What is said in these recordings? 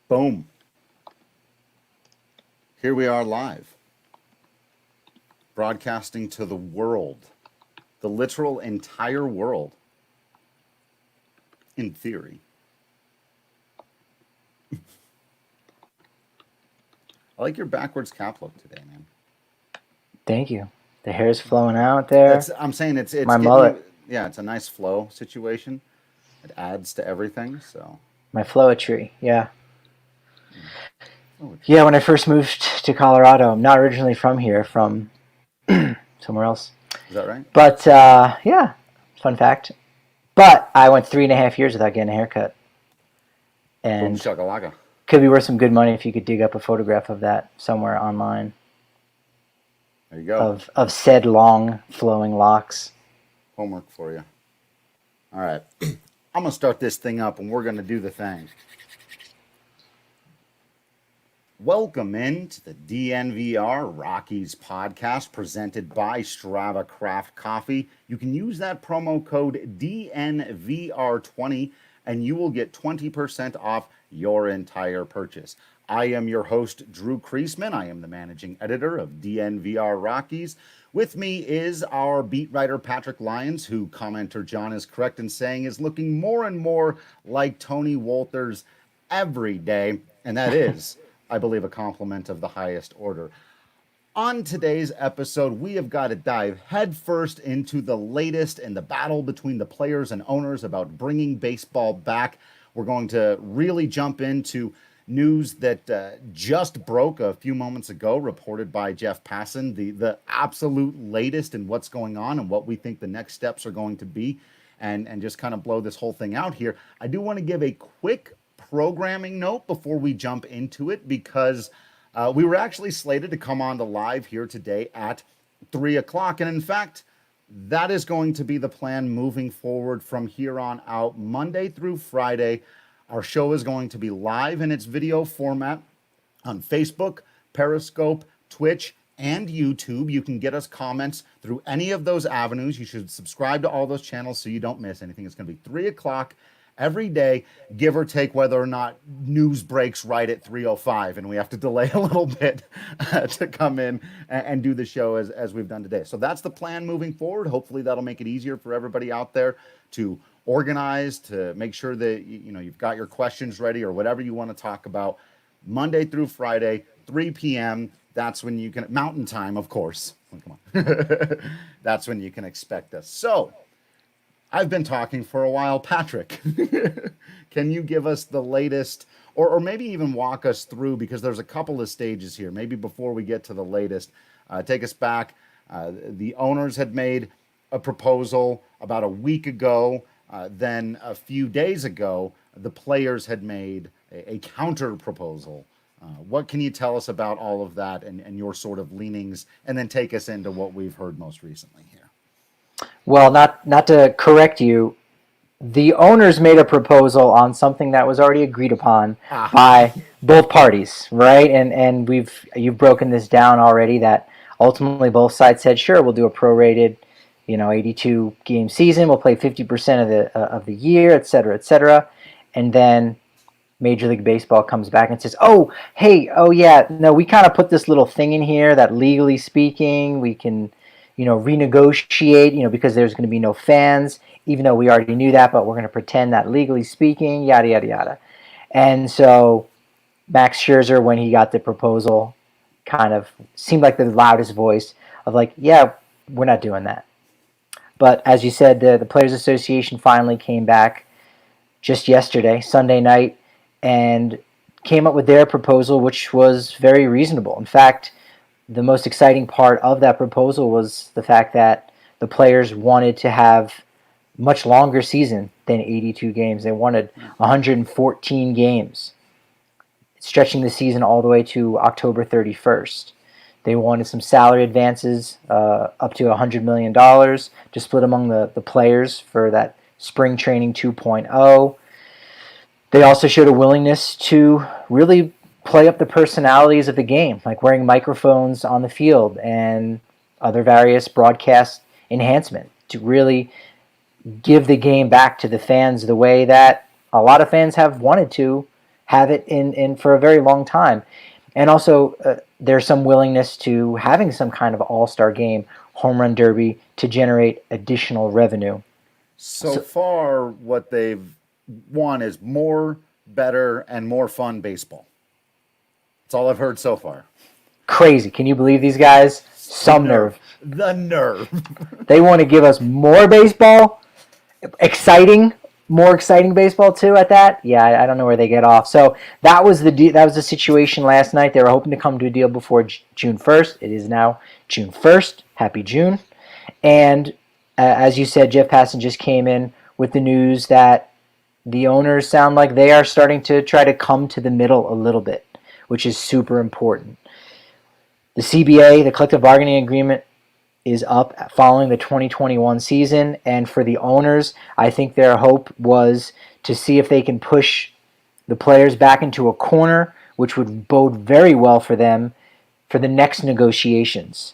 Boom. Here we are live, broadcasting to the world, the literal entire world, in theory. I like your backwards cap look today, man. Thank you. The hair's flowing out there. I'm saying it's my mullet. It's a nice flow situation. It adds to everything, so. My flowetry, yeah. Yeah, when I first moved to Colorado, I'm not originally from here, from somewhere else. Is that right? But, yeah, fun fact. But I went 3.5 years without getting a haircut. And shakalaka. Could be worth some good money if you could dig up a photograph of that somewhere online. There you go. Of said long, flowing locks. Homework for you. All right. I'm going to start this thing up, and we're going to do the thing. Welcome into the DNVR Rockies Podcast, presented by Strava Craft Coffee. You can use that promo code DNVR20, and you will get 20% off your entire purchase. I am your host, Drew Creasman. I am the managing editor of DNVR Rockies. With me is our beat writer, Patrick Lyons, who commenter John is correct in saying is looking more and more like Tony Wolters every day, and that is, I believe, a compliment of the highest order. On today's episode, we have got to dive headfirst into the latest in the battle between the players and owners about bringing baseball back. We're going to really jump into news that just broke a few moments ago, reported by Jeff Passan, the absolute latest in what's going on and what we think the next steps are going to be, and just kind of blow this whole thing out here. I do want to give a quick programming note before we jump into it, because we were actually slated to come on to live here today at 3 o'clock. And in fact, that is going to be the plan moving forward from here on out. Monday through Friday, our show is going to be live in its video format on Facebook, Periscope, Twitch, and YouTube. You can get us comments through any of those avenues. You should subscribe to all those channels so you don't miss anything. It's going to be 3 o'clock every day, give or take whether or not news breaks right at 3:05 and we have to delay a little bit to come in and do the show as we've done today. So that's the plan moving forward. Hopefully that'll make it easier for everybody out there to organize, to make sure that you've got your questions ready or whatever you want to talk about. Monday through Friday, 3 p.m. That's when you can, Mountain Time, of course. Oh, come on. That's when you can expect us. So I've been talking for a while. Patrick, can you give us the latest, or maybe even walk us through, because there's a couple of stages here, maybe before we get to the latest. Take us back. The owners had made a proposal about a week ago. Then a few days ago, the players had made a counter proposal. What can you tell us about all of that and your sort of leanings, and then take us into what we've heard most recently here? Well, not to correct you, the owners made a proposal on something that was already agreed upon by both parties, right? And you've broken this down already, that ultimately both sides said, sure, we'll do a prorated, 82 game season. We'll play 50% of the year, et cetera, and then Major League Baseball comes back and says, oh yeah, no, we kind of put this little thing in here that legally speaking we can renegotiate, because there's going to be no fans, even though we already knew that, but we're going to pretend that legally speaking, yada, yada, yada. And so Max Scherzer, when he got the proposal, kind of seemed like the loudest voice of like, yeah, we're not doing that. But as you said, the Players Association finally came back just yesterday, Sunday night, and came up with their proposal, which was very reasonable. In fact, the most exciting part of that proposal was the fact that the players wanted to have much longer season than 82 games. They wanted 114 games, stretching the season all the way to October 31st. They wanted some salary advances, up to $100 million to split among the players for that spring training 2.0. They also showed a willingness to really play up the personalities of the game, like wearing microphones on the field and other various broadcast enhancement to really give the game back to the fans the way that a lot of fans have wanted to have it in for a very long time. And also, there's some willingness to having some kind of all-star game, home run derby to generate additional revenue. So far, what they've won is more, better, and more fun baseball. That's all I've heard so far. Crazy. Can you believe these guys? Some nerve. The nerve. They want to give us more baseball, more exciting baseball too. At that, yeah, I don't know where they get off. So that was the situation last night. They were hoping to come to a deal before June 1st. It is now June 1st. Happy June. And as you said, Jeff Passan just came in with the news that the owners sound like they are starting to try to come to the middle a little bit, which is super important. The CBA, the collective bargaining agreement, is up following the 2021 season, and for the owners, I think their hope was to see if they can push the players back into a corner, which would bode very well for them for the next negotiations.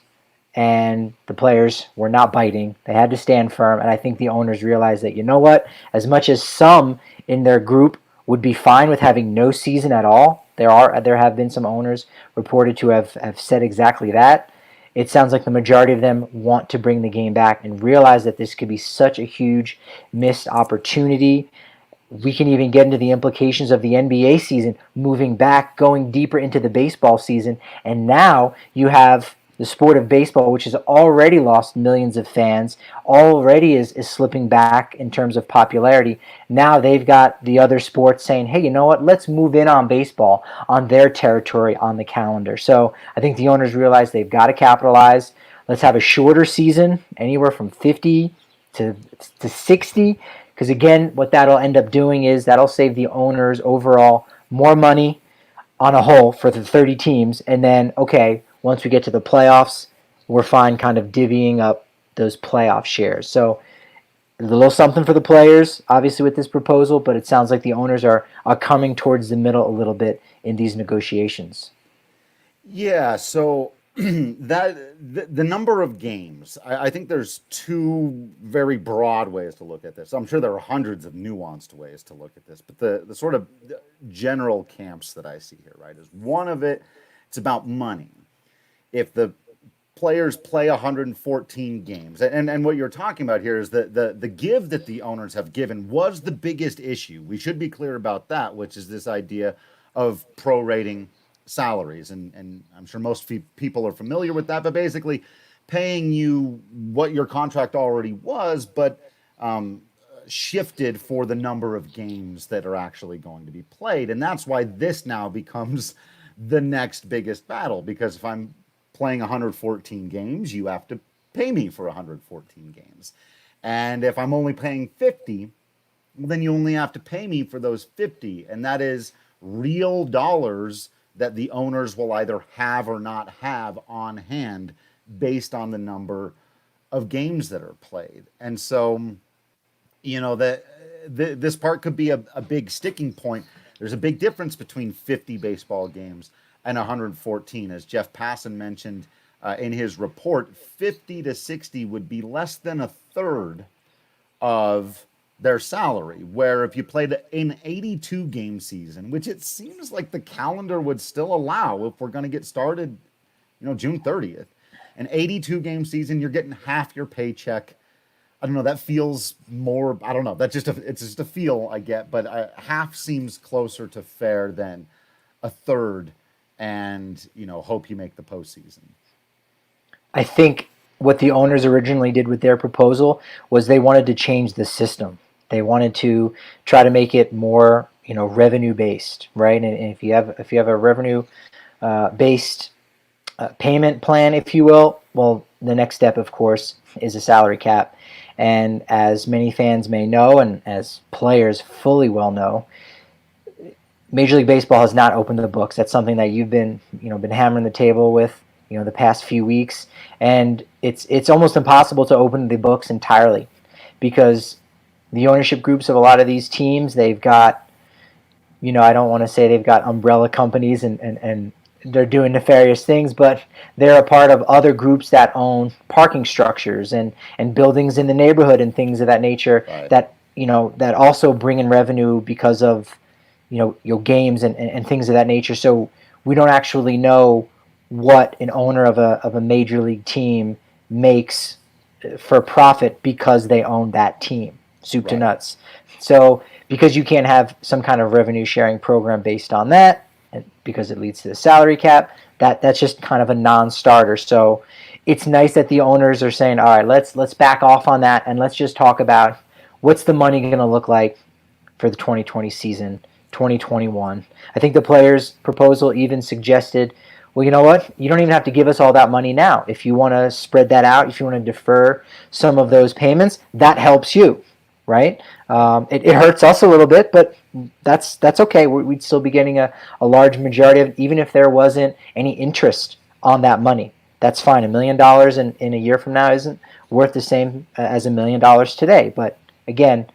And the players were not biting. They had to stand firm, and I think the owners realized that, you know what, as much as some in their group would be fine with having no season at all, there have been some owners reported to have said exactly that. It sounds like the majority of them want to bring the game back and realize that this could be such a huge missed opportunity. We can even get into the implications of the NBA season moving back, going deeper into the baseball season, and now you have the sport of baseball, which has already lost millions of fans, already is slipping back in terms of popularity. Now they've got the other sports saying, hey, you know what, let's move in on baseball, on their territory, on the calendar. So I think the owners realize they've got to capitalize. Let's have a shorter season, anywhere from 50 to 60, because again, what that'll end up doing is that'll save the owners overall more money on a whole for the 30 teams, and then, okay, once we get to the playoffs, we're fine kind of divvying up those playoff shares. So a little something for the players, obviously, with this proposal, but it sounds like the owners are coming towards the middle a little bit in these negotiations. Yeah, so the number of games, I think there's two very broad ways to look at this. I'm sure there are hundreds of nuanced ways to look at this, but the sort of general camps that I see here, right, is one of it's about money. If the players play 114 games, and what you're talking about here is the give that the owners have given was the biggest issue. We should be clear about that, which is this idea of prorating salaries. And I'm sure most people are familiar with that, but basically paying you what your contract already was, but shifted for the number of games that are actually going to be played. And that's why this now becomes the next biggest battle, because if I'm playing 114 games, you have to pay me for 114 games. And if I'm only paying 50, well, then you only have to pay me for those 50. And that is real dollars that the owners will either have or not have on hand based on the number of games that are played. And so, you know, this part could be a big sticking point. There's a big difference between 50 baseball games and 114. As Jeff Passan mentioned in his report, 50 to 60 would be less than a third of their salary, where if you played an 82-game season, which it seems like the calendar would still allow if we're going to get started, you know, June 30th, an 82-game season, you're getting half your paycheck. I don't know, that feels more, I don't know, it's just a feel I get, but half seems closer to fair than a third, and, you know, hope you make the postseason. I think what the owners originally did with their proposal was they wanted to change the system. They wanted to try to make it more, you know, revenue based, right? And if you have a revenue based payment plan, if you will, well, the next step, of course, is a salary cap. And as many fans may know, and as players fully well know, Major League Baseball has not opened the books. That's something that you've been hammering the table with, you know, the past few weeks, and it's almost impossible to open the books entirely, because the ownership groups of a lot of these teams, they've got, you know, I don't want to say they've got umbrella companies and they're doing nefarious things, but they're a part of other groups that own parking structures and buildings in the neighborhood and things of that nature, right, that, you know, that also bring in revenue because of games and things of that nature. So we don't actually know what an owner of a major league team makes for profit because they own that team, soup to nuts. So because you can't have some kind of revenue sharing program based on that, and because it leads to the salary cap, that's just kind of a non-starter. So it's nice that the owners are saying, all right, let's back off on that and let's just talk about what's the money going to look like for the 2020 season, 2021. I think the players' proposal even suggested, well, you know what? You don't even have to give us all that money now. If you want to spread that out, if you want to defer some of those payments, that helps you, right? It hurts us a little bit, but that's okay. We'd still be getting a large majority of, even if there wasn't any interest on that money. That's fine. $1 million in a year from now isn't worth the same as $1 million today. But again,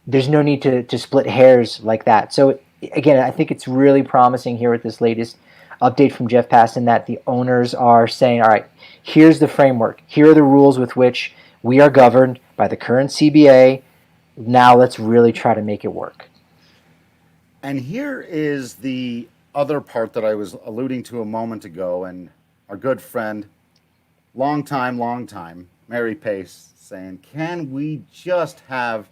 there's no need to split hairs like that. So again, I think it's really promising here with this latest update from Jeff Passan that the owners are saying, all right, here's the framework. Here are the rules with which we are governed by the current CBA. Now let's really try to make it work. And here is the other part that I was alluding to a moment ago, and our good friend, long time, Mary Pace, saying, can we just have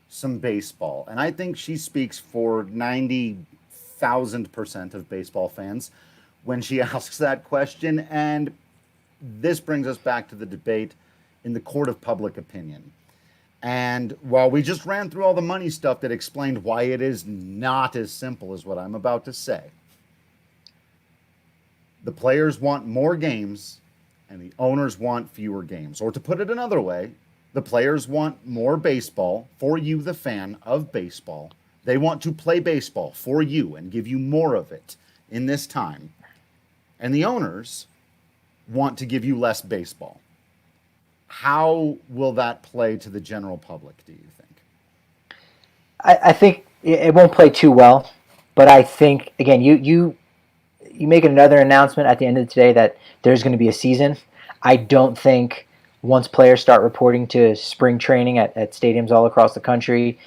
some baseball? And I think she speaks for 90,000% of baseball fans when she asks that question. And this brings us back to the debate in the court of public opinion. And while we just ran through all the money stuff that explained why it is not as simple as what I'm about to say, the players want more games and the owners want fewer games. Or to put it another way, the players want more baseball for you, the fan of baseball. They want to play baseball for you and give you more of it in this time. And the owners want to give you less baseball. How will that play to the general public, do you think? I think it won't play too well, but I think, again, you make another announcement at the end of the day that there's going to be a season. I don't think once players start reporting to spring training at stadiums all across the country,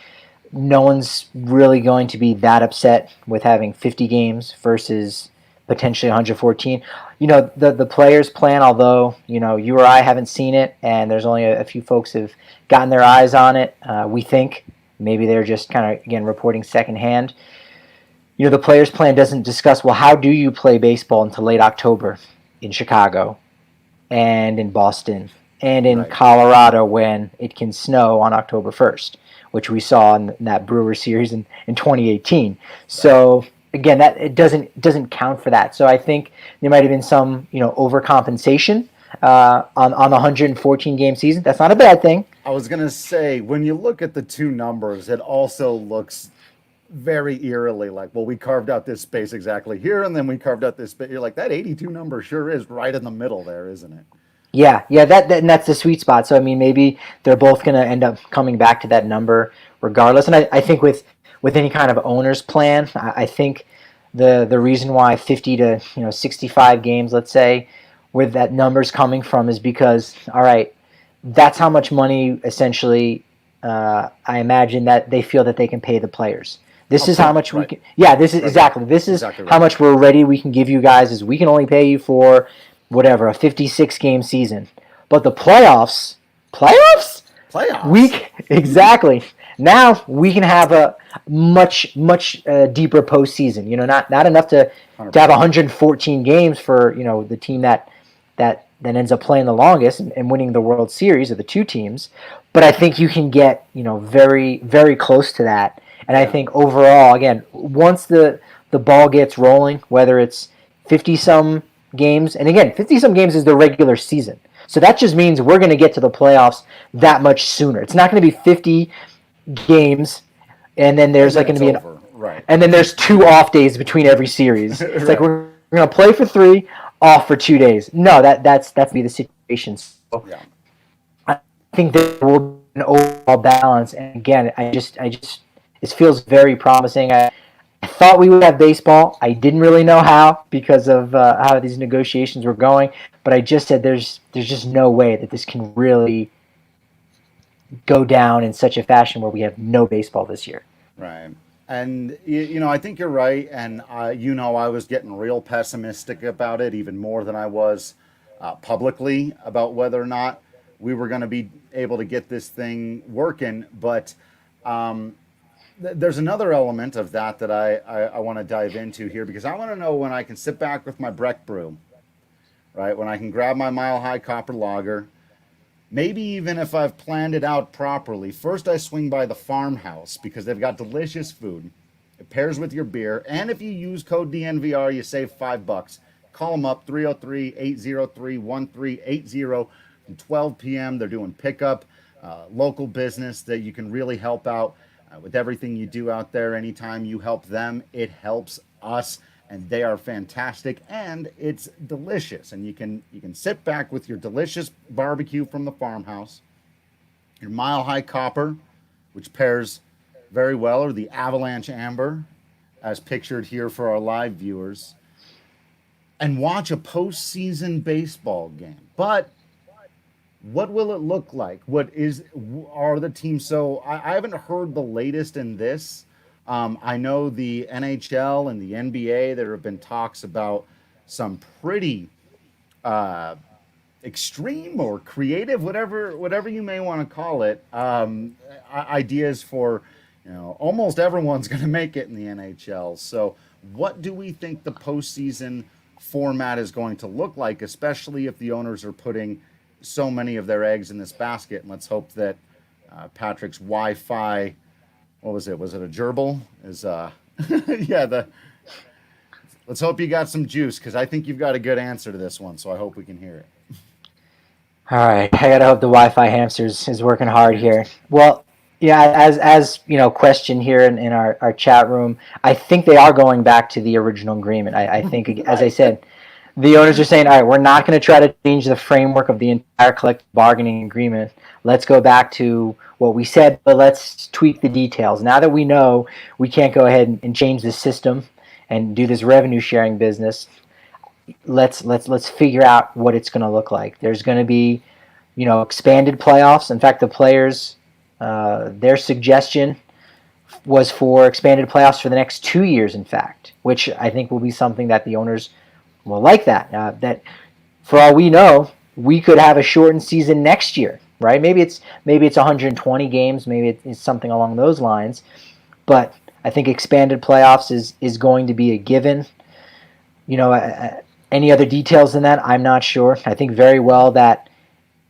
no one's really going to be that upset with having 50 games versus potentially 114. The players' plan, although, you or I haven't seen it, and there's only a few folks who've gotten their eyes on it, we think maybe they're just kind of, again, reporting secondhand. The players' plan doesn't discuss, well, how do you play baseball until late October in Chicago and in Boston and in Colorado when it can snow on October 1st, which we saw in that Brewers series in 2018. So again, that it doesn't count for that. So I think there might have been some overcompensation on the 114 game season. That's not a bad thing. I was gonna say, when you look at the two numbers, it also looks very eerily like, well, we carved out this space exactly here, and then we carved out this space. You're like, that 82 number sure is right in the middle there, isn't it? Yeah, and that's the sweet spot. So I mean, maybe they're both going to end up coming back to that number regardless. And I think with any kind of owner's plan, I think the reason why 50 to 65 games, let's say, where that number's coming from is because, all right, that's how much money essentially I imagine that they feel that they can pay the players. This is how much we can. Yeah, this is exactly. This is how much we're ready. We can give you guys is we can only pay you for whatever, a 56 game season. But the playoffs, exactly. Now we can have a much deeper postseason. Not enough to have 114 games for the team that ends up playing the longest and winning the World Series, or the two teams. But I think you can get very, very close to that. And I think overall, again, once the ball gets rolling, whether it's 50-some games, and again, 50-some games is the regular season. So that just means we're going to get to the playoffs that much sooner. It's not going to be 50 games, and then there's going to be and then there's 2 off days between every series. It's like we're going to play for 3, off for 2 days. No, that's be the situation. So I think there will be an overall balance. And again, I just it feels very promising. I thought we would have baseball. I didn't really know how because of how these negotiations were going. But I just said there's just no way that this can really go down in such a fashion where we have no baseball this year. Right. And I think you're right. And I was getting real pessimistic about it, even more than I was publicly about whether or not we were going to be able to get this thing working. But there's another element of that I want to dive into here, because I want to know when I can sit back with my Breck brew, right? When I can grab my Mile High Copper Lager, maybe even if I've planned it out properly. First, I swing by the farmhouse because they've got delicious food. It pairs with your beer. And if you use code DNVR, you save $5. Call them up, 303-803-1380 from 12 p.m. They're doing pickup, local business that you can really help out with everything you do out there. Anytime you help them, it helps us. And they are fantastic, and it's delicious. And you can sit back with your delicious barbecue from the farmhouse, your Mile High Copper, which pairs very well, or the Avalanche Amber, as pictured here for our live viewers, and watch a postseason baseball game. But what will it look like? Are the teams? So I haven't heard the latest in this. I know the NHL and the NBA, there have been talks about some pretty extreme or creative, whatever you may want to call it, ideas for, almost everyone's going to make it in the NHL. So what do we think the postseason format is going to look like, especially if the owners are putting so many of their eggs in this basket? And let's hope that Patrick's Wi-Fi, what was it? Was it a gerbil? Let's hope you got some juice, because I think you've got a good answer to this one, so I hope we can hear it. All right, I gotta hope the Wi-Fi hamsters is working hard here. Well, yeah, as question here in our chat room, I think they are going back to the original agreement. I think, as I said, the owners are saying, all right, we're not going to try to change the framework of the entire collective bargaining agreement. Let's go back to what we said, but let's tweak the details. Now that we know we can't go ahead and change the system and do this revenue sharing business, let's figure out what it's going to look like. There's going to be, expanded playoffs. In fact, the players, their suggestion was for expanded playoffs for the next 2 years, in fact, which I think will be something that the owners will like that. That, for all we know, we could have a shortened season next year, right? Maybe it's 120 games, maybe it's something along those lines. But I think expanded playoffs is going to be a given. Any other details than that, I'm not sure. I think very well that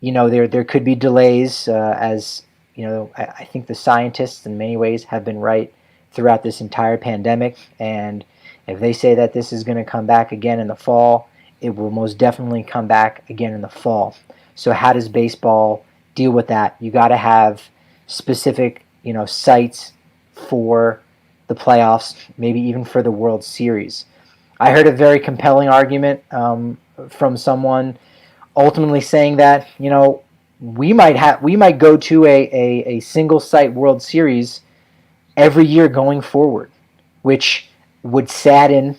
there could be delays, as I think the scientists in many ways have been right throughout this entire pandemic. And if they say that this is going to come back again in the fall, it will most definitely come back again in the fall. So how does baseball deal with that? You got to have specific, sites for the playoffs, maybe even for the World Series. I heard a very compelling argument from someone ultimately saying that, we might go to a single site World Series every year going forward, which would sadden,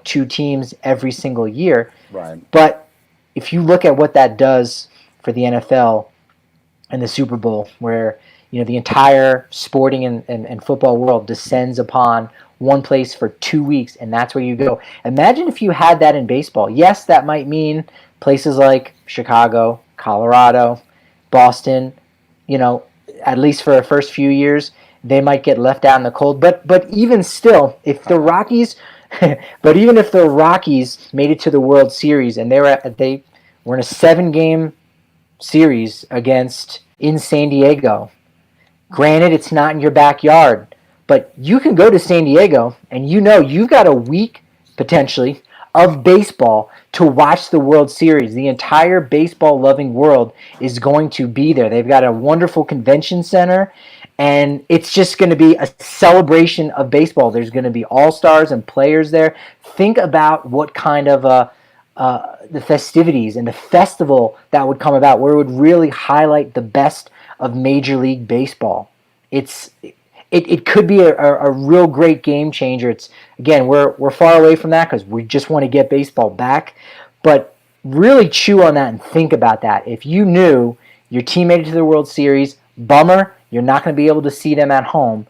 two teams every single year. Right. But if you look at what that does for the NFL and the Super Bowl, where, the entire sporting and football world descends upon one place for 2 weeks, and that's where you go. Imagine if you had that in baseball. Yes, that might mean places like Chicago, Colorado, Boston, at least for the first few years, they might get left out in the cold. But even still, if the Rockies made it to the World Series and they were in a 7-game series in San Diego, granted it's not in your backyard, but you can go to San Diego and you've got a week potentially of baseball to watch the World Series. The entire baseball-loving world is going to be there. They've got a wonderful convention center, and it's just going to be a celebration of baseball. There's going to be all-stars and players there. Think about what kind of the festivities and the festival that would come about, where it would really highlight the best of Major League Baseball. It could be a real great game changer. It's, again, we're far away from that because we just want to get baseball back. But really chew on that and think about that. If you knew your team made it to the World Series, bummer, you're not going to be able to see them at home.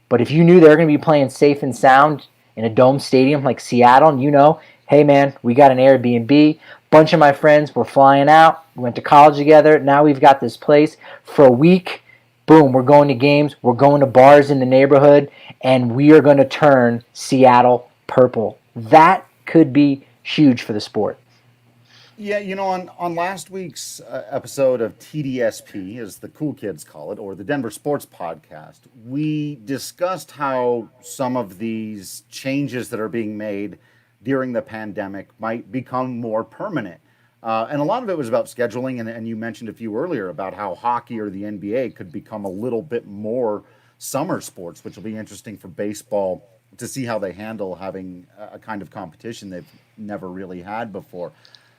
But if you knew they were going to be playing safe and sound in a dome stadium like Seattle, and you know, hey man, we got an Airbnb. Bunch of my friends were flying out. We went to college together. Now we've got this place for a week. Boom, we're going to games. We're going to bars in the neighborhood, and we are going to turn Seattle purple. That could be huge for the sport. Yeah, on last week's episode of TDSP, as the cool kids call it, or the Denver Sports Podcast, we discussed how some of these changes that are being made during the pandemic might become more permanent. And a lot of it was about scheduling, and you mentioned a few earlier about how hockey or the NBA could become a little bit more summer sports, which will be interesting for baseball to see how they handle having a kind of competition they've never really had before.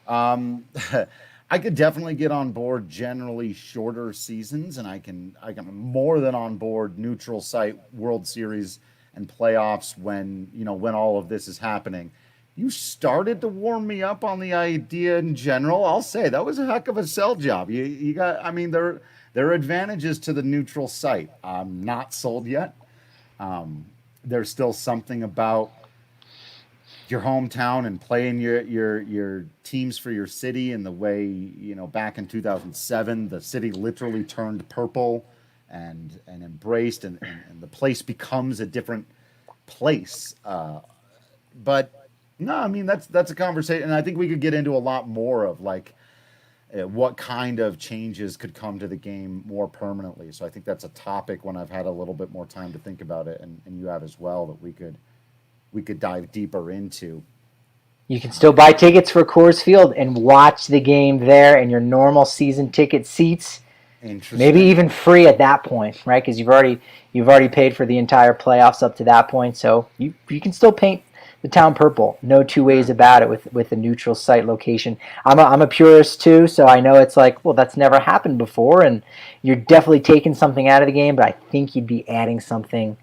I could definitely get on board generally shorter seasons, and I can more than on board neutral site World Series and playoffs when all of this is happening. You started to warm me up on the idea in general. I'll say that was a heck of a sell job. You got, I mean, there are advantages to the neutral site. I'm not sold yet. There's still something about your hometown and playing your teams for your city, and the way, back in 2007, the city literally turned purple and embraced, and the place becomes a different place. But no, I mean, that's a conversation, and I think we could get into a lot more of what kind of changes could come to the game more permanently. So I think that's a topic when I've had a little bit more time to think about it, and you have as well, that we could dive deeper into. You can still buy tickets for Coors Field and watch the game there in your normal season ticket seats. Maybe even free at that point, right? Because you've already paid for the entire playoffs up to that point, so you can still paint the town purple. No two ways about it with the neutral site location. I'm a purist too, so I know it's like, well, that's never happened before, and you're definitely taking something out of the game, but I think you'd be adding something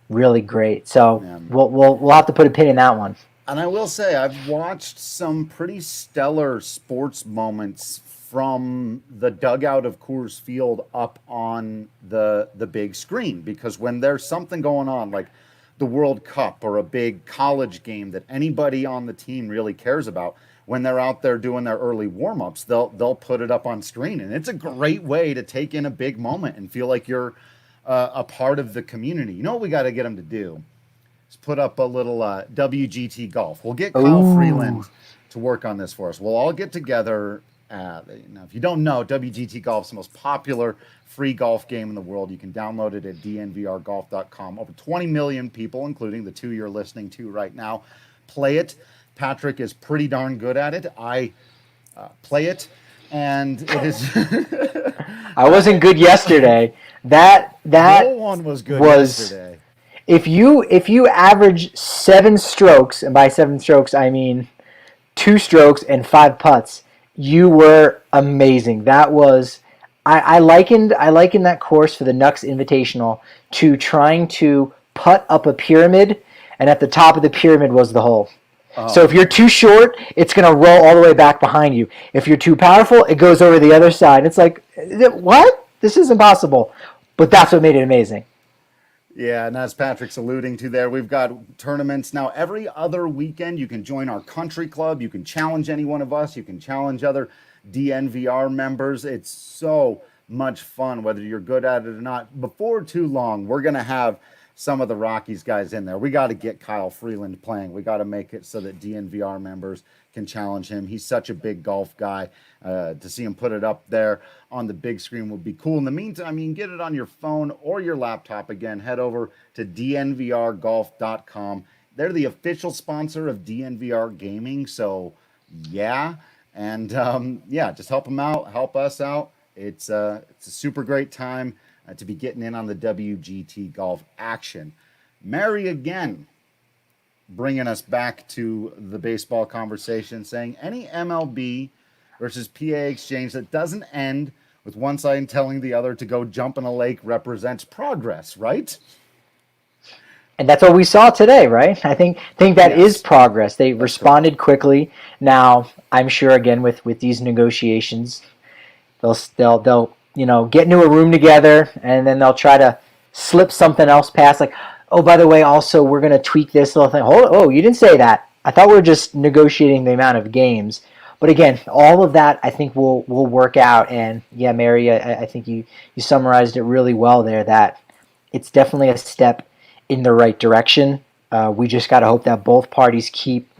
really great. So we'll have to put a pin in that one. And I will say, I've watched some pretty stellar sports moments from the dugout of Coors Field up on the big screen, because when there's something going on, like the World Cup or a big college game that anybody on the team really cares about, when they're out there doing their early warm-ups, they'll put it up on screen, and it's a great way to take in a big moment and feel like you're a part of the community. You know what we got to get them to do? Is put up a little WGT golf. We'll get Kyle Freeland to work on this for us. We'll all get together. If you don't know, WGT Golf is the most popular free golf game in the world. You can download it at DNVRGolf.com. Over 20 million people, including the two you're listening to right now, play it. Patrick is pretty darn good at it. I play it, and it is. I wasn't good yesterday. That no one was good yesterday. If you average 7 strokes, and by 7 strokes I mean 2 strokes and 5 putts, you were amazing. That was I likened that course for the Nux Invitational to trying to putt up a pyramid, and at the top of the pyramid was the hole. So if you're too short, it's going to roll all the way back behind you. If you're too powerful, it goes over the other side. It's like, what? This is impossible. But that's what made it amazing. Yeah, and as Patrick's alluding to there, we've got tournaments now every other weekend. You can join our country club. You can challenge any one of us. You can challenge other DNVR members. It's so much fun, whether you're good at it or not. Before too long, we're going to have some of the Rockies guys in there. We got to get Kyle Freeland playing. We got to make it so that DNVR members can challenge him. He's such a big golf guy. To see him put it up there on the big screen would be cool. In the meantime, you can get it on your phone or your laptop. Again, head over to DNVRGolf.com. They're the official sponsor of DNVR Gaming. So, yeah. And, just help them out. Help us out. It's a super great time to be getting in on the WGT golf action. Mary again, bringing us back to the baseball conversation, saying any MLB versus PA exchange that doesn't end with one side telling the other to go jump in a lake represents progress, right? And that's what we saw today, right? I think that is progress. They responded quickly. Now, I'm sure again with these negotiations, they'll get into a room together, and then they'll try to slip something else past, like, oh, by the way, also we're going to tweak this little thing. Oh, you didn't say that. I thought we were just negotiating the amount of games. But again, all of that I think will work out. And yeah, Mary, I think you summarized it really well there. That it's definitely a step in the right direction. We just got to hope that both parties keep,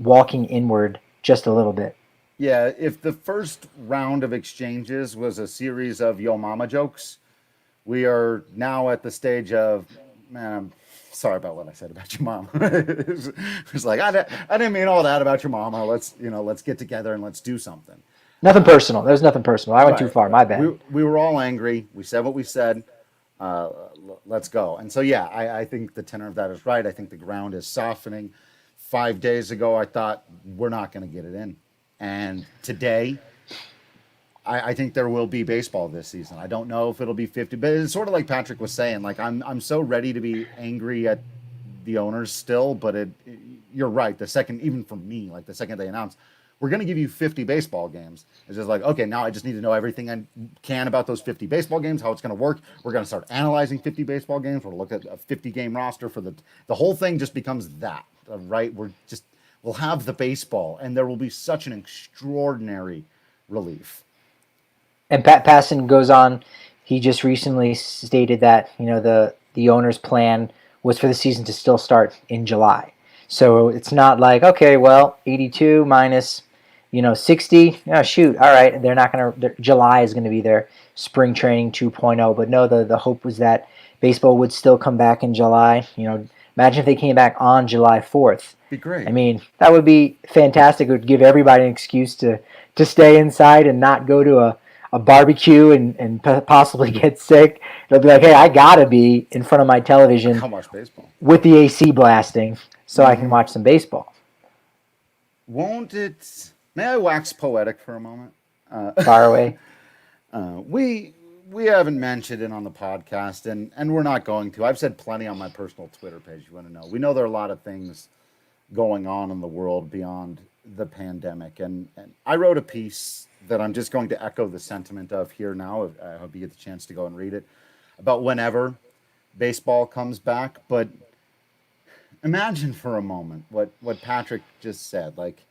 walking inward just a little bit. Yeah, if the first round of exchanges was a series of yo mama jokes, we are now at the stage of, man, I'm sorry about what I said about your mom. It's like I didn't mean all that about your mama. Let's get together and let's do something. Nothing personal. There's nothing personal. I went too far. My bad. We were all angry. We said what we said. Let's go. And so yeah, I think the tenor of that is right. I think the ground is softening. 5 days ago, I thought we're not going to get it in, and today, I think there will be baseball this season. I don't know if it'll be 50, but it's sort of like Patrick was saying. Like I'm so ready to be angry at the owners still, but you're right. The second, even for me, like the second they announced, we're going to give you 50 baseball games. It's just like, okay, now I just need to know everything I can about those 50 baseball games, how it's going to work. We're going to start analyzing 50 baseball games. We'll look at a 50 game roster for the whole thing just becomes that, right? We'll have the baseball, and there will be such an extraordinary relief. And Pat Passon goes on. He just recently stated that the owner's plan was for the season to still start in July. So it's not like, okay, well, 82 minus 60. Oh, shoot, all right. They're not going to. July is going to be their spring training 2.0. But no, the hope was that baseball would still come back in July. Imagine if they came back on July 4th. Be great. I mean, that would be fantastic. It would give everybody an excuse to stay inside and not go to a barbecue and possibly get sick. They'll be like, hey, I gotta be in front of my television with the AC blasting so I can watch some baseball. Won't it? May I wax poetic for a moment? Far away. We haven't mentioned it on the podcast, and we're not going to. I've said plenty on my personal Twitter page. You want to know? We know there are a lot of things going on in the world beyond the pandemic, and I wrote a piece that I'm just going to echo the sentiment of here now. I hope you get the chance to go and read it, about whenever baseball comes back. But imagine for a moment what Patrick just said. Like,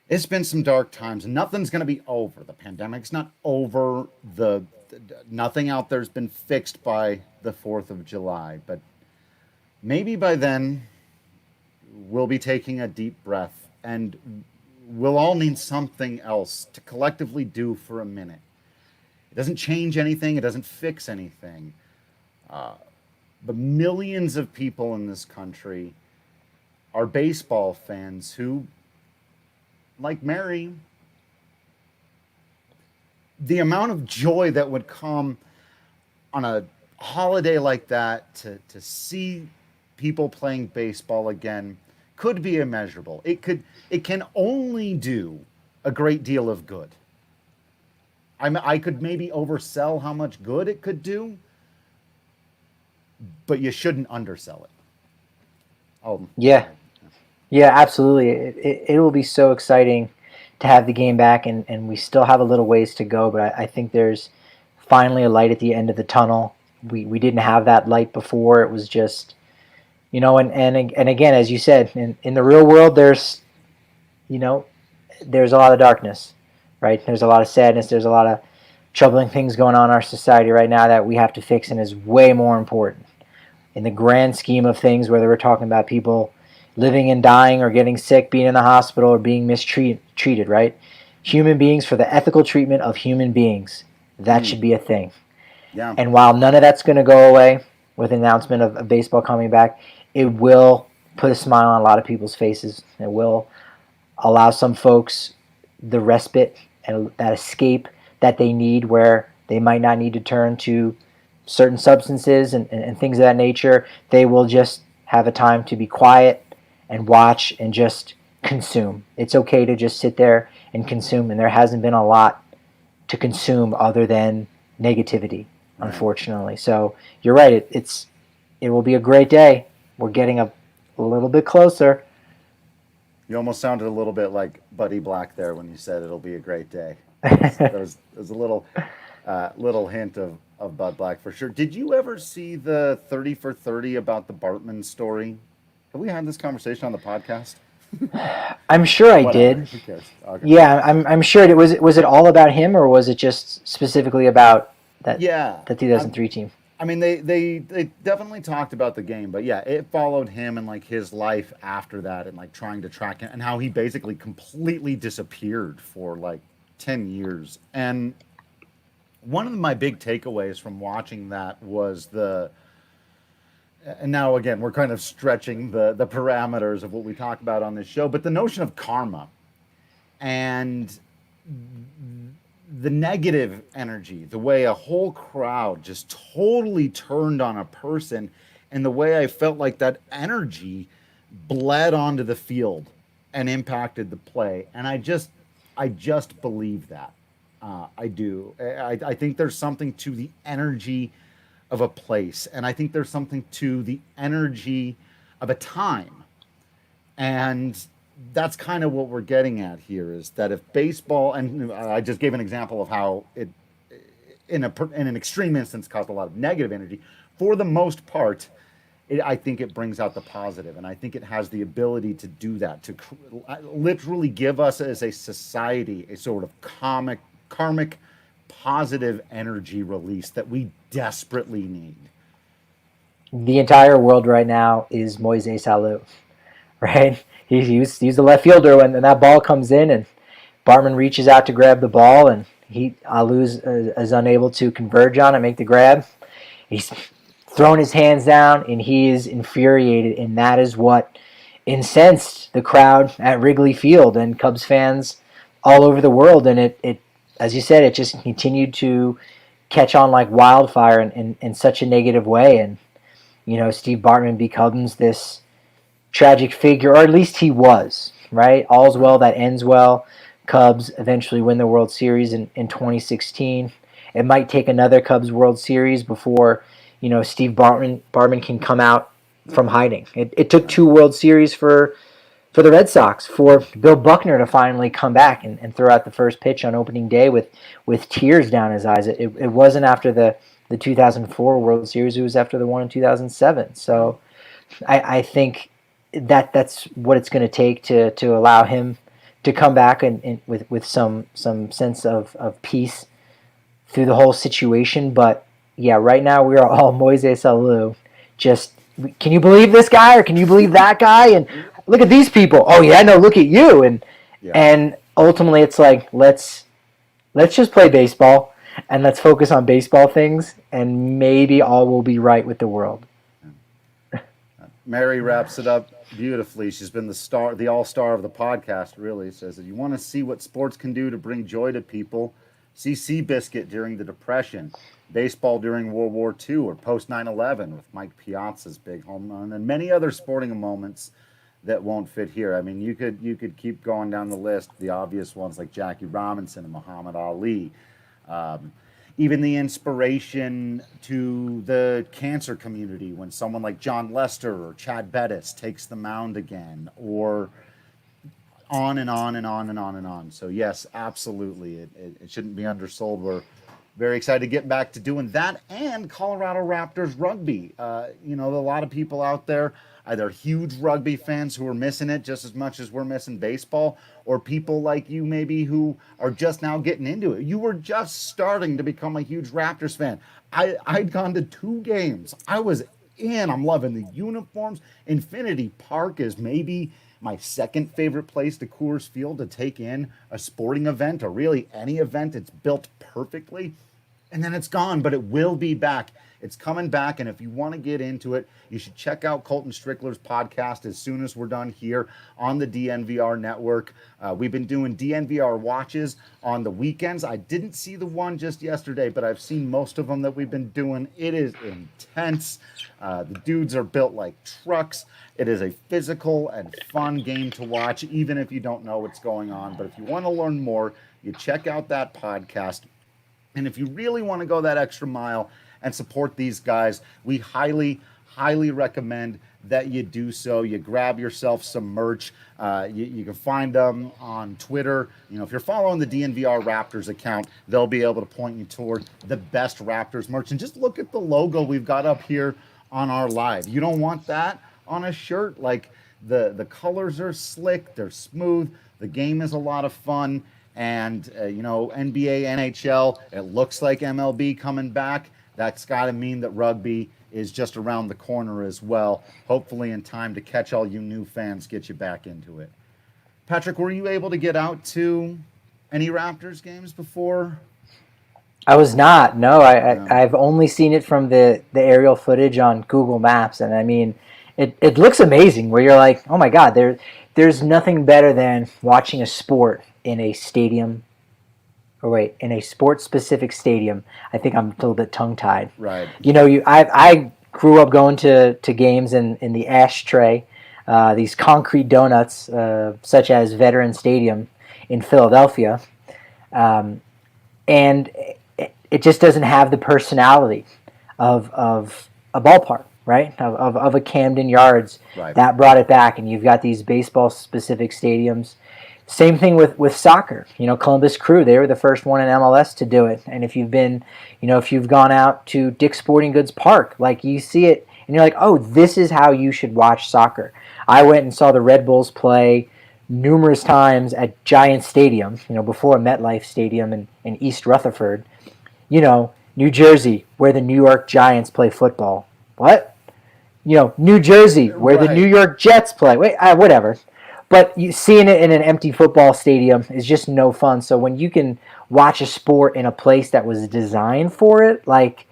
it's been some dark times. Nothing's going to be over. The pandemic's not over. Nothing out there's been fixed by the 4th of July. But maybe by then, we'll be taking a deep breath, and we'll all need something else to collectively do for a minute. It doesn't change anything. It doesn't fix anything. But millions of people in this country are baseball fans who, like Mary, the amount of joy that would come on a holiday like that to see people playing baseball again could be immeasurable. It can only do a great deal of good. I could maybe oversell how much good it could do, but you shouldn't undersell it. Yeah, absolutely. It will be so exciting to have the game back, and we still have a little ways to go, but I think there's finally a light at the end of the tunnel. We didn't have that light before. It was just, and again, as you said, in the real world, there's a lot of darkness, right? There's a lot of sadness. There's a lot of troubling things going on in our society right now that we have to fix, and is way more important in the grand scheme of things, whether we're talking about people living and dying or getting sick, being in the hospital, or being mistreated, right? Human beings, for the ethical treatment of human beings, that should be a thing. Yeah. And while none of that's going to go away with the announcement of baseball coming back, it will put a smile on a lot of people's faces. It will allow some folks the respite and that escape that they need, where they might not need to turn to certain substances and things of that nature. They will just have a time to be quiet and watch and just consume. It's okay to just sit there and consume, and there hasn't been a lot to consume other than negativity, unfortunately. So you're right. It will be a great day. We're getting a little bit closer. You almost sounded a little bit like Buddy Black there when you said it'll be a great day. It was a little Little hint of Bud Black for sure. Did you ever see the 30 for 30 about the Bartman story? Have we had this conversation on the podcast? I'm sure I Whatever. did. Who cares? Okay. Yeah, I'm sure it was it all about him, or was it just specifically about that Yeah. that 2003 team? I mean, they definitely talked about the game, but yeah, it followed him and like his life after that, and like trying to track him, and how he basically completely disappeared for like 10 years. And one of my big takeaways from watching that was and now again we're kind of stretching the parameters of what we talk about on this show, but the notion of karma and the negative energy, the way a whole crowd just totally turned on a person, and the way I felt like that energy bled onto the field and impacted the play. And I just believe that. I do. I think there's something to the energy of a place, and I think there's something to the energy of a time. And that's kind of what we're getting at here, is that if baseball, and I just gave an example of how it, in an extreme instance, caused a lot of negative energy, for the most part, I think it brings out the positive, and I think it has the ability to do that, to literally give us as a society a sort of karmic, positive energy release that we desperately need. The entire world right now is Moises Alou, right? He's the left fielder when that ball comes in, and Bartman reaches out to grab the ball, and Alou's is unable to converge on and make the grab. He's thrown his hands down, and he is infuriated, and that is what incensed the crowd at Wrigley Field and Cubs fans all over the world. And it as you said, it just continued to catch on like wildfire in such a negative way. And Steve Bartman becomes this tragic figure, or at least he was, right? All's well that ends well. Cubs eventually win the World Series in 2016. It might take another Cubs World Series before, Steve Bartman can come out from hiding. It took two World Series for the Red Sox, for Bill Buckner to finally come back and throw out the first pitch on opening day with tears down his eyes. It wasn't after the 2004 World Series. It was after the one in 2007. So I think that's what it's going to take to allow him to come back and with some sense of peace through the whole situation. But yeah, right now we are all Moises Alou. Just, can you believe this guy, or can you believe that guy? And look at these people. Oh yeah, no, look at you. And ultimately it's like, let's just play baseball, and let's focus on baseball things, and maybe all will be right with the world. Mary wraps it up beautifully. She's been the all-star of the podcast, really. Says that you want to see what sports can do to bring joy to people. See Seabiscuit during the Depression, baseball during World War II, or post 9/11 with Mike Piazza's big home run, and many other sporting moments that won't fit here. I mean, you could keep going down the list. The obvious ones like Jackie Robinson and Muhammad Ali. Even the inspiration to the cancer community when someone like John Lester or Chad Bettis takes the mound again, or on and on and on and on and on. So yes, absolutely, it shouldn't be undersold. We're very excited to get back to doing that, and Colorado Raptors rugby. A lot of people out there, either huge rugby fans who are missing it just as much as we're missing baseball, or people like you maybe who are just now getting into it. You were just starting to become a huge Raptors fan. I'd gone to 2 games. I was in. I'm loving the uniforms. Infinity Park is maybe my second favorite place to Coors Field to take in a sporting event, or really any event. It's built perfectly. And then it's gone, but it will be back. It's coming back, and if you want to get into it, you should check out Colton Strickler's podcast as soon as we're done here on the DNVR network. We've been doing DNVR watches on the weekends. I didn't see the one just yesterday, but I've seen most of them that we've been doing. It is intense. The dudes are built like trucks. It is a physical and fun game to watch, even if you don't know what's going on. But if you want to learn more, you check out that podcast. And if you really want to go that extra mile and support these guys, we highly, highly recommend that you do so. You grab yourself some merch. You can find them on Twitter. If you're following the DNVR Raptors account, they'll be able to point you toward the best Raptors merch. And just look at the logo we've got up here on our live. You don't want that on a shirt? Like, the colors are slick, they're smooth, the game is a lot of fun, and NBA, NHL, it looks like MLB coming back. That's got to mean that rugby is just around the corner as well, hopefully in time to catch all you new fans, get you back into it. Patrick, were you able to get out to any Raptors games before? I was not. No, I've only seen it from the aerial footage on Google Maps, and I mean, it looks amazing. Where you're like, oh my God, there's nothing better than watching a sport in a stadium. In a sports-specific stadium. I think I'm a little bit tongue-tied. Right. I grew up going to games in the ashtray, these concrete donuts, such as Veterans Stadium in Philadelphia, and it just doesn't have the personality of a ballpark, right? Of a Camden Yards. Right. That brought it back, and you've got these baseball-specific stadiums. Same thing with soccer. Columbus Crew, they were the first one in MLS to do it. And if you've gone out to Dick's Sporting Goods Park, like, you see it, and you're like, oh, this is how you should watch soccer. I went and saw the Red Bulls play numerous times at Giant Stadium, before MetLife Stadium in East Rutherford. New Jersey, where the New York Giants play football. What? New Jersey, where the New York Jets play. Whatever. But seeing it in an empty football stadium is just no fun. So when you can watch a sport in a place that was designed for it, like,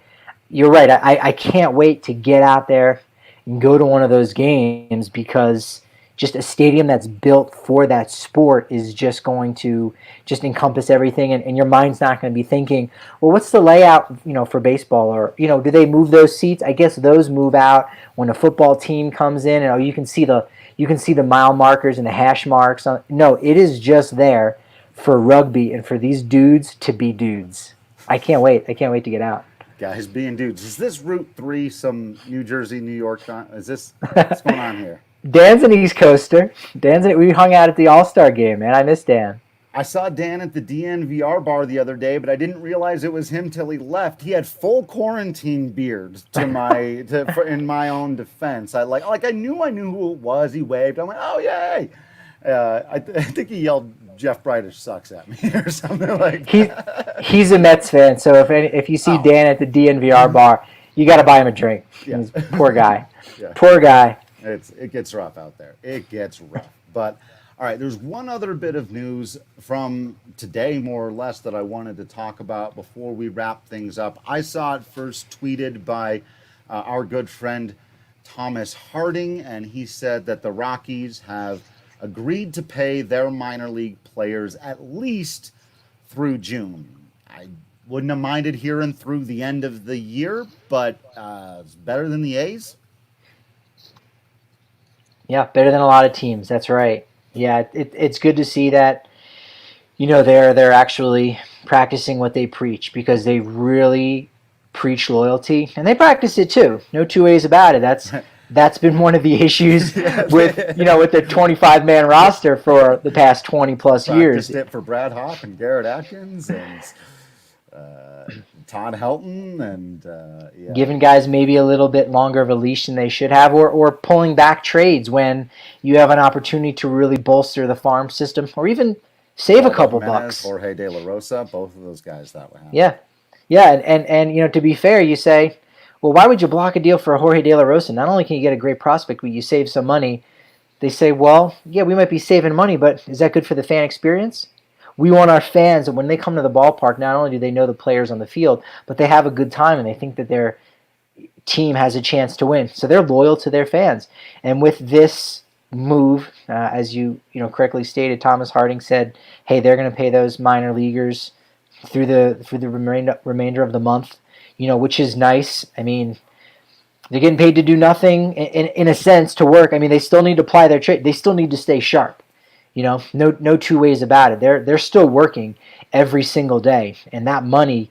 you're right. I can't wait to get out there and go to one of those games, because just a stadium that's built for that sport is just going to just encompass everything, and your mind's not going to be thinking, well, what's the layout, for baseball, or, do they move those seats? I guess those move out when a football team comes in, and you can see the mile markers and the hash marks. No, it is just there for rugby and for these dudes to be dudes. I can't wait. I can't wait to get out. Guys being dudes. Is this Route 3 some New Jersey, New York? What's going on here? Dan's an East Coaster. We hung out at the All-Star game, man. I miss Dan. I saw Dan at the DNVR bar the other day, but I didn't realize it was him till he left. He had full quarantine beard in my own defense. I knew who it was. He waved. I went, oh, yay. I think he yelled, Jeff Bridich sucks at me, or something like that. He's a Mets fan, so if you see Dan at the DNVR bar, you got to buy him a drink. Yeah. Poor guy. Yeah. Poor guy. It gets rough out there. It gets rough. But, all right, there's one other bit of news from today, more or less, that I wanted to talk about before we wrap things up. I saw it first tweeted by our good friend Thomas Harding, and he said that the Rockies have agreed to pay their minor league players at least through June. I wouldn't have minded hearing through the end of the year, but it's better than the A's. Yeah, better than a lot of teams. That's right. Yeah, it's good to see that, they're actually practicing what they preach, because they really preach loyalty, and they practice it too. No two ways about it. That's been one of the issues with the 25-man roster for the past 20 plus years. Practiced it for Brad Hawk and Garrett Atkins and Todd Helton, and giving guys maybe a little bit longer of a leash than they should have, or pulling back trades when you have an opportunity to really bolster the farm system, or even save a couple bucks. Jorge De La Rosa, both of those guys that would happen. Yeah, and to be fair, you say, well, why would you block a deal for Jorge De La Rosa? Not only can you get a great prospect, but you save some money. They say, well, yeah, we might be saving money, but is that good for the fan experience? We want our fans, and when they come to the ballpark, not only do they know the players on the field, but they have a good time, and they think that their team has a chance to win. So they're loyal to their fans. And with this move, as you correctly stated, Thomas Harding said, hey, they're going to pay those minor leaguers through the remainder of the month, which is nice. I mean, they're getting paid to do nothing, in a sense, to work. I mean, they still need to apply their trade. They still need to stay sharp. No two ways about it. They're still working every single day, and that money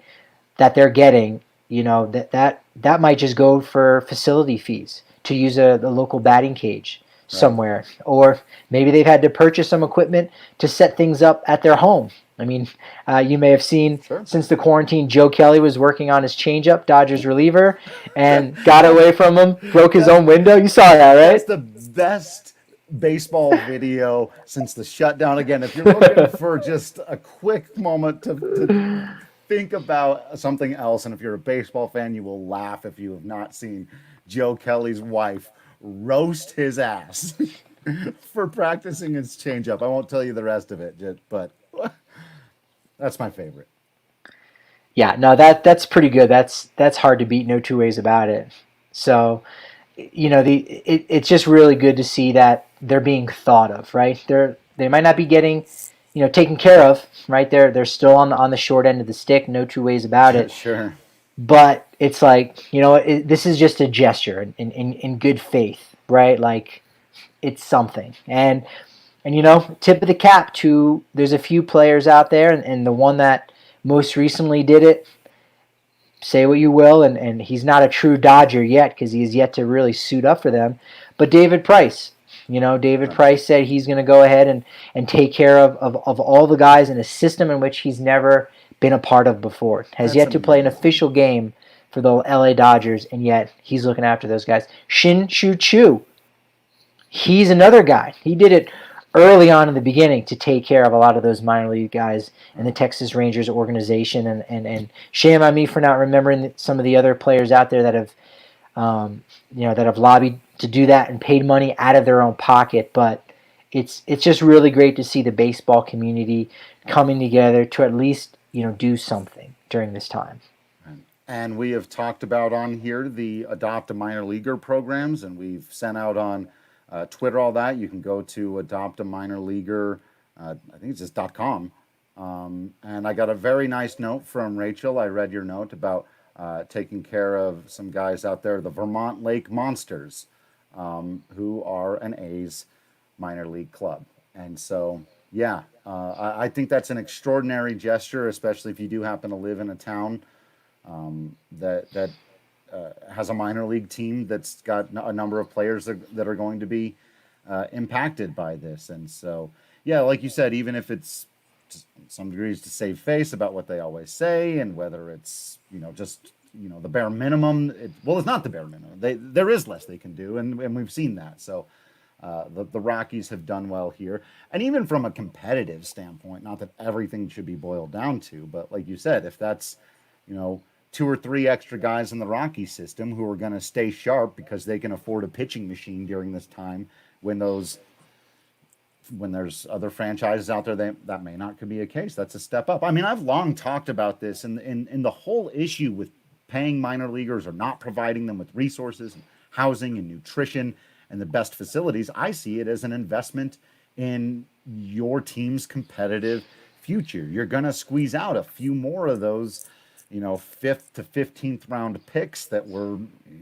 that they're getting, that might just go for facility fees to use a local batting cage somewhere, or maybe they've had to purchase some equipment to set things up at their home. I mean, you may have seen since the quarantine, Joe Kelly was working on his changeup, Dodgers reliever, and got away from him, broke his own window. You saw that, right? That's the best baseball video since the shutdown. Again, if you're looking for just a quick moment to think about something else, and if you're a baseball fan, you will laugh if you have not seen Joe Kelly's wife roast his ass for practicing his changeup. I won't tell you the rest of it, but that's my favorite. Yeah, no, that's pretty good. That's hard to beat. No two ways about it. So, it's just really good to see that they're being thought of, right? They might not be getting, taken care of, right? They're still on the short end of the stick. No two ways about it. Sure. But it's like, this is just a gesture in good faith, right? Like, it's something. And tip of the cap to, there's a few players out there, and the one that most recently did it, say what you will, and he's not a true Dodger yet because he is yet to really suit up for them, but David Price. David Price said he's going to go ahead and take care of all the guys in a system in which he's never been a part of before. Has yet to play an official game for the LA Dodgers, and yet he's looking after those guys. Shin-Soo Choo, he's another guy. He did it early on in the beginning to take care of a lot of those minor league guys in the Texas Rangers organization, and shame on me for not remembering some of the other players out there that have that have lobbied to do that and paid money out of their own pocket. But it's just really great to see the baseball community coming together to at least do something during this time. And we have talked about on here the Adopt a Minor Leaguer programs, and we've sent out on Twitter all that. You can go to Adopt a Minor Leaguer, I think it's just .com. And I got a very nice note from Rachel. I read your note about taking care of some guys out there, the Vermont Lake Monsters, who are an A's minor league club. And so, yeah, I think that's an extraordinary gesture, especially if you do happen to live in a town that has a minor league team that's got a number of players that are going to be impacted by this. And so, yeah, like you said, even if it's to some degrees to save face about what they always say, and whether it's just the bare minimum, it's not the bare minimum. There is less they can do, and we've seen that. So the Rockies have done well here, and even from a competitive standpoint, not that everything should be boiled down to, but like you said, if that's 2 or 3 extra guys in the Rocky system who are going to stay sharp because they can afford a pitching machine during this time, when there's other franchises out there that may not could be a case. That's a step up. I mean, I've long talked about this, and the whole issue with paying minor leaguers or not providing them with resources and housing and nutrition and the best facilities. I see it as an investment in your team's competitive future. You're going to squeeze out a few more of those 5th to 15th round picks that were,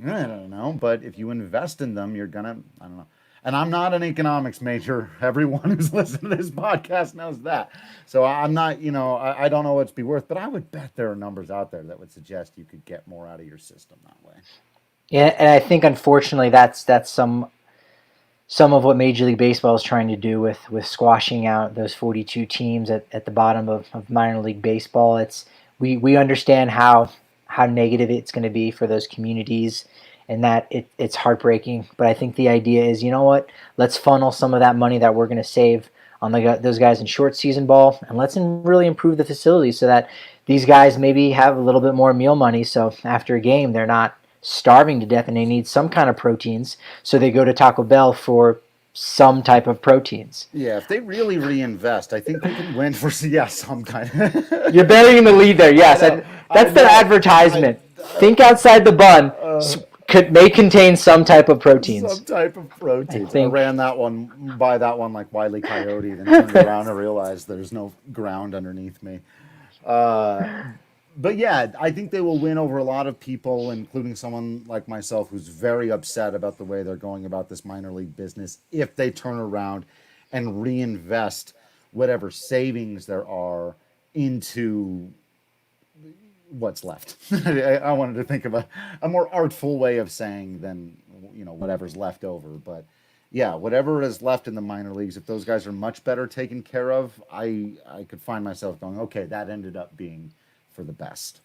I don't know, but if you invest in them, you're going to, I don't know. And I'm not an economics major. Everyone who's listening to this podcast knows that. So I'm not, I don't know what to be worth, but I would bet there are numbers out there that would suggest you could get more out of your system that way. Yeah, and I think unfortunately that's some of what Major League Baseball is trying to do with squashing out those 42 teams at the bottom of minor league baseball. We understand how negative it's going to be for those communities, and that it's heartbreaking. But I think the idea is, let's funnel some of that money that we're going to save on those guys in short season ball, and let's really improve the facilities so that these guys maybe have a little bit more meal money. So after a game, they're not starving to death and they need some kind of proteins. So they go to Taco Bell for some type of proteins. Yeah, if they really reinvest, I think they can win for some kind. You're burying the lead there. Yes, that's their advertisement. Think outside the bun. May contain some type of proteins. Some type of proteins. I ran that one like Wile E. Coyote, then turned around and realized there's no ground underneath me. But yeah, I think they will win over a lot of people, including someone like myself who's very upset about the way they're going about this minor league business, if they turn around and reinvest whatever savings there are into what's left. I wanted to think of a more artful way of saying than whatever's left over. But yeah, whatever is left in the minor leagues, if those guys are much better taken care of, I could find myself going, okay, that ended up being for the best.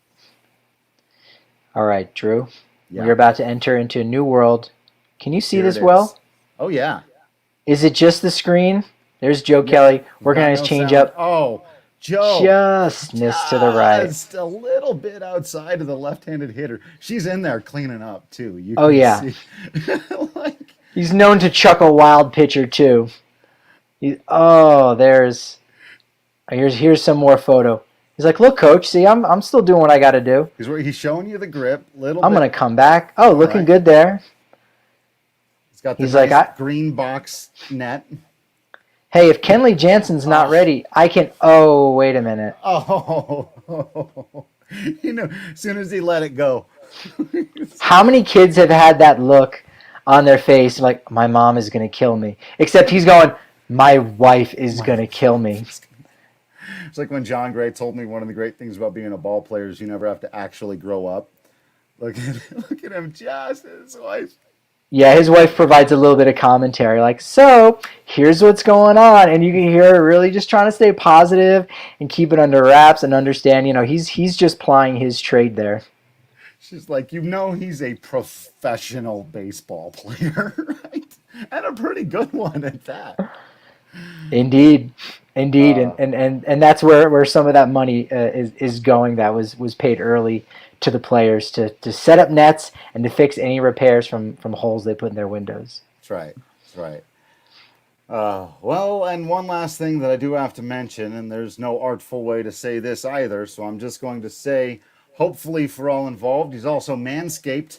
All right, Drew. Yeah. We're about to enter into a new world. Can you see Here this it well? is. Oh yeah. Is it just the screen? There's Joe Kelly working on his changeup. Oh, Joe. Just missed to the right. Just a little bit outside of the left-handed hitter. She's in there cleaning up too. You Oh, can yeah. see. Like, He's known to chuck a wild pitcher too. Here's some more photo. He's like, look, coach, see, I'm still doing what I got to do. he's showing you the grip. I'm going to come back. Oh, looking good there. He's got the nice green box net. Hey, if Kenley Jansen's not ready, I can. Oh, wait a minute. Oh, as soon as he let it go. How many kids have had that look on their face, like, my mom is going to kill me? Except he's going, my wife is going to kill me. It's like when John Gray told me one of the great things about being a ball player is you never have to actually grow up. Look at him, just his wife. Yeah, his wife provides a little bit of commentary, like, so, here's what's going on, and you can hear her really just trying to stay positive and keep it under wraps and understand, he's just plying his trade there. She's like, he's a professional baseball player, right? And a pretty good one at that. Indeed. And that's where some of that money is going that was paid early to the players to set up nets and to fix any repairs from holes they put in their windows. That's right. Well, and one last thing that I do have to mention, and there's no artful way to say this either, so I'm just going to say, hopefully for all involved, he's also manscaped,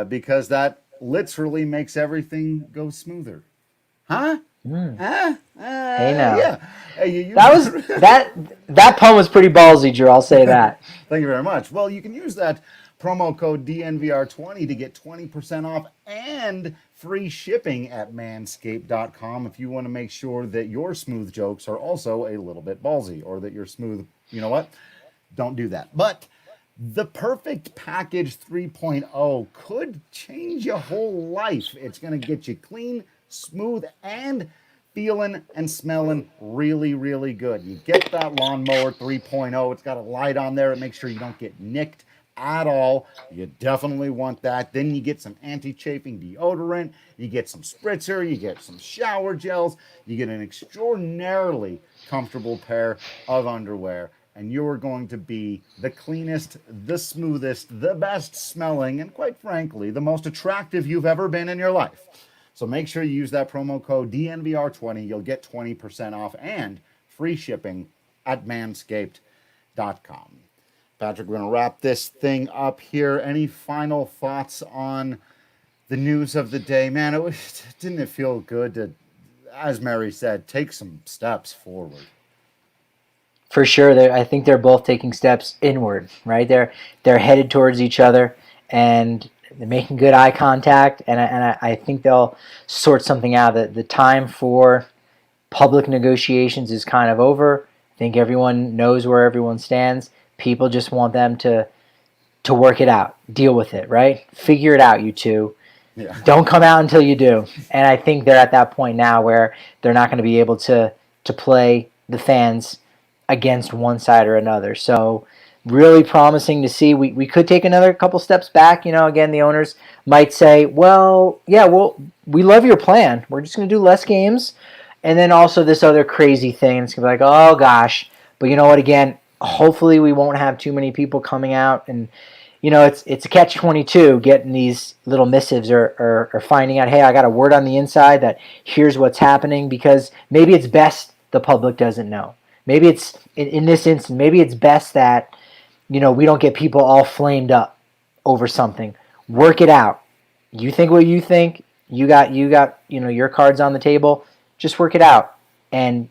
because that literally makes everything go smoother. Huh? Hey now. Yeah. Hey, that pun was pretty ballsy, Drew. I'll say that. Thank you very much. Well, you can use that promo code DNVR20 to get 20% off and free shipping at manscaped.com if you want to make sure that your smooth jokes are also a little bit ballsy, or that you're smooth. You know what? Don't do that. But the Perfect Package 3.0 could change your whole life. It's going to get you clean, smooth, and feeling and smelling really, really good. You get that Lawnmower 3.0. It's got a light on there. It makes sure you don't get nicked at all. You definitely want that. Then you get some anti-chafing deodorant. You get some spritzer. You get some shower gels. You get an extraordinarily comfortable pair of underwear. And you're going to be the cleanest, the smoothest, the best smelling, and quite frankly, the most attractive you've ever been in your life. So make sure you use that promo code DNVR20. You'll get 20% off and free shipping at manscaped.com. Patrick, we're going to wrap this thing up here. Any final thoughts on the news of the day? Man, didn't it feel good to, as Mary said, take some steps forward? For sure. I think they're both taking steps inward, right? They're headed towards each other, and they're making good eye contact, and I think they'll sort something out. The time for public negotiations is kind of over. I think everyone knows where everyone stands. People just want them to work it out, deal with it, right? Figure it out, you two. Yeah. Don't come out until you do. And I think they're at that point now where they're not going to be able to play the fans against one side or another. So really promising to see. We could take another couple steps back. Again, the owners might say, well, we love your plan. We're just going to do less games. And then also this other crazy thing. It's going to be like, oh, gosh. But you know what? Again, hopefully we won't have too many people coming out. And, it's a catch-22 getting these little missives or finding out, hey, I got a word on the inside that here's what's happening, because maybe it's best the public doesn't know. Maybe it's, in this instance, maybe it's best that, we don't get people all flamed up over something. Work it out. You think what you think. You got your cards on the table. Just work it out, and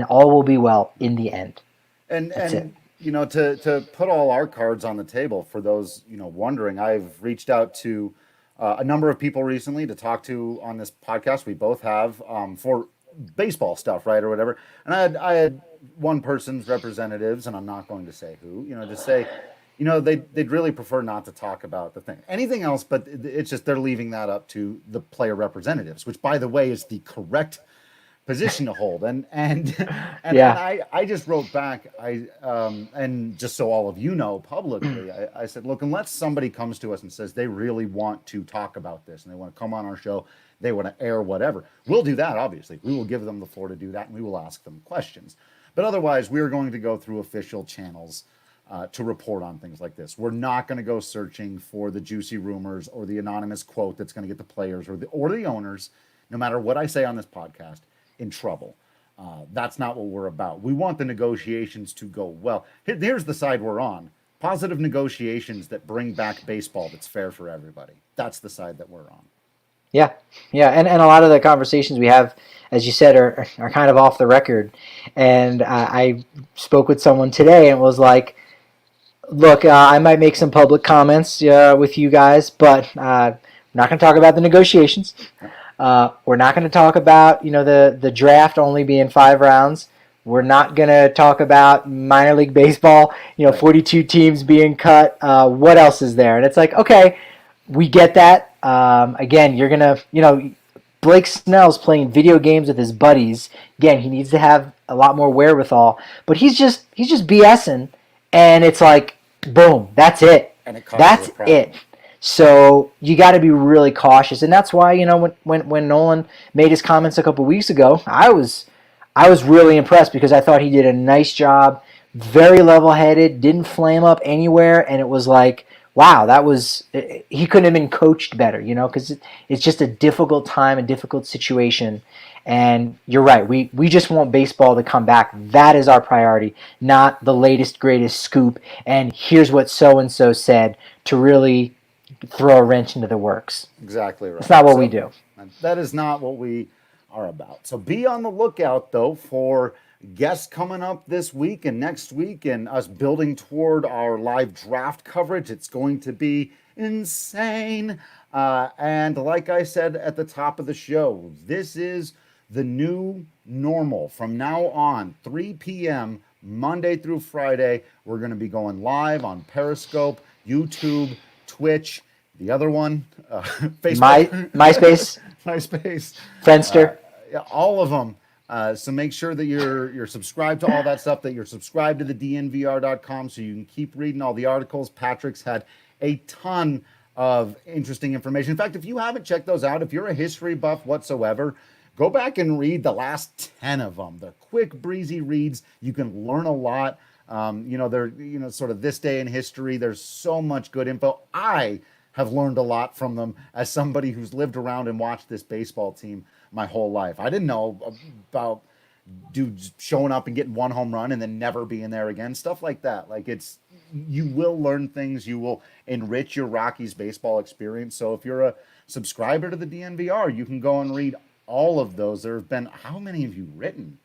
all will be well in the end. And to put all our cards on the table for those wondering, I've reached out to a number of people recently to talk to on this podcast. We both have for baseball stuff, right, or whatever. And I had one person's representatives, and I'm not going to say who, just say, they'd really prefer not to talk about the thing, anything else, but it's just they're leaving that up to the player representatives, which, by the way, is the correct position to hold. And Yeah. I just wrote back, and just so all of you know publicly, I said, look, unless somebody comes to us and says they really want to talk about this and they want to come on our show, they want to air whatever, we'll do that. Obviously, we will give them the floor to do that, and we will ask them questions. But otherwise, we are going to go through official channels to report on things like this. We're not going to go searching for the juicy rumors or the anonymous quote that's going to get the players or the owners, no matter what I say on this podcast, in trouble. That's not what we're about. We want the negotiations to go well. Here's the side we're on. Positive negotiations that bring back baseball that's fair for everybody. That's the side that we're on. Yeah, yeah, and a lot of the conversations we have, as you said, are kind of off the record. And I spoke with someone today and was like, look, I might make some public comments with you guys, but we're not going to talk about the negotiations. We're not going to talk about the draft only being 5 rounds. We're not going to talk about minor league baseball, 42 teams being cut. What else is there? And it's like, okay, we get that. Again, you're going to, Blake Snell's playing video games with his buddies. Again, he needs to have a lot more wherewithal, but he's just BSing. And it's like, boom, that's it. And that's it. So you got to be really cautious, and that's why when Nolan made his comments a couple weeks ago, I was really impressed because I thought he did a nice job, very level-headed, didn't flame up anywhere, and it was like, wow, he couldn't have been coached better, because it's just a difficult time, a difficult situation. And you're right. We just want baseball to come back. That is our priority, not the latest, greatest scoop. And here's what so-and-so said to really throw a wrench into the works. Exactly right. It's not what we do. That is not what we are about. So be on the lookout, though, for guests coming up this week and next week and us building toward our live draft coverage. It's going to be insane. And like I said at the top of the show, this is the new normal. From now on, 3 p.m., Monday through Friday, we're going to be going live on Periscope, YouTube, Twitch, the other one, Facebook. MySpace. MySpace. Friendster. All of them. So make sure that you're subscribed to all that stuff, that you're subscribed to the DNVR.com so you can keep reading all the articles. Patrick's had a ton of interesting information. In fact, if you haven't checked those out, if you're a history buff whatsoever, go back and read the last 10 of them. They're quick, breezy reads. You can learn a lot. They're, sort of this day in history. There's so much good info. I have learned a lot from them as somebody who's lived around and watched this baseball team my whole life. I didn't know about dudes showing up and getting one home run and then never being there again. Stuff like that. Like you will learn things. You will enrich your Rockies baseball experience. So if you're a subscriber to the DNVR, you can go and read all of those. There have been, how many have you written?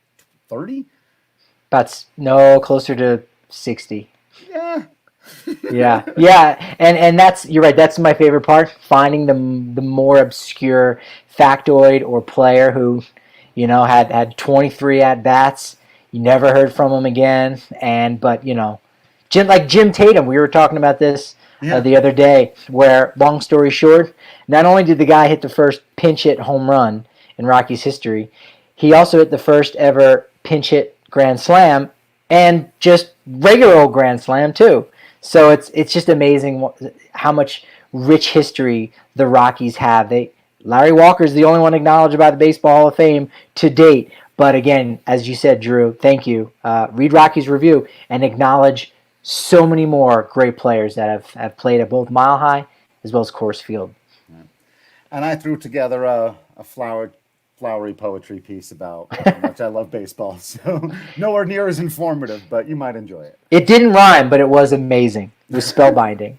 30? Closer to 60. Yeah. yeah, and you're right. That's my favorite part: finding the more obscure factoid or player who, had 23 at bats. You never heard from him again, but Jim Tatum. We were talking about this the other day. Where, long story short, not only did the guy hit the first pinch hit home run in Rockies history, he also hit the first ever pinch hit grand slam, and just regular old grand slam too. So it's just amazing how much rich history the Rockies have. Larry Walker's the only one acknowledged by the Baseball Hall of Fame to date. But again, as you said, Drew, thank you. Read Rockies Review and acknowledge so many more great players that have played at both Mile High as well as Coors Field. Yeah. And I threw together a flowery poetry piece about how much I love baseball. So nowhere near as informative, but you might enjoy it. It didn't rhyme, but it was amazing. It was spellbinding.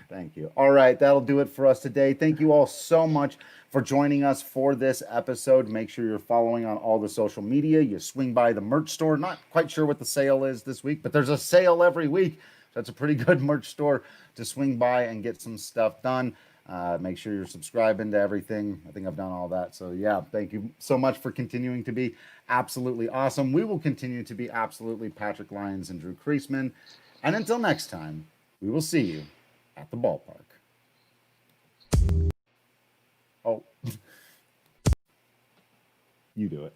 Thank you. All right, that'll do it for us today. Thank you all so much for joining us for this episode. Make sure you're following on all the social media. You swing by the merch store. Not quite sure what the sale is this week, but there's a sale every week. That's a pretty good merch store to swing by and get some stuff done. Make sure you're subscribing to everything. I think I've done all that. So yeah, thank you so much for continuing to be absolutely awesome. We will continue to be absolutely Patrick Lyons and Drew Creasman. And until next time, we will see you at the ballpark. Oh, you do it.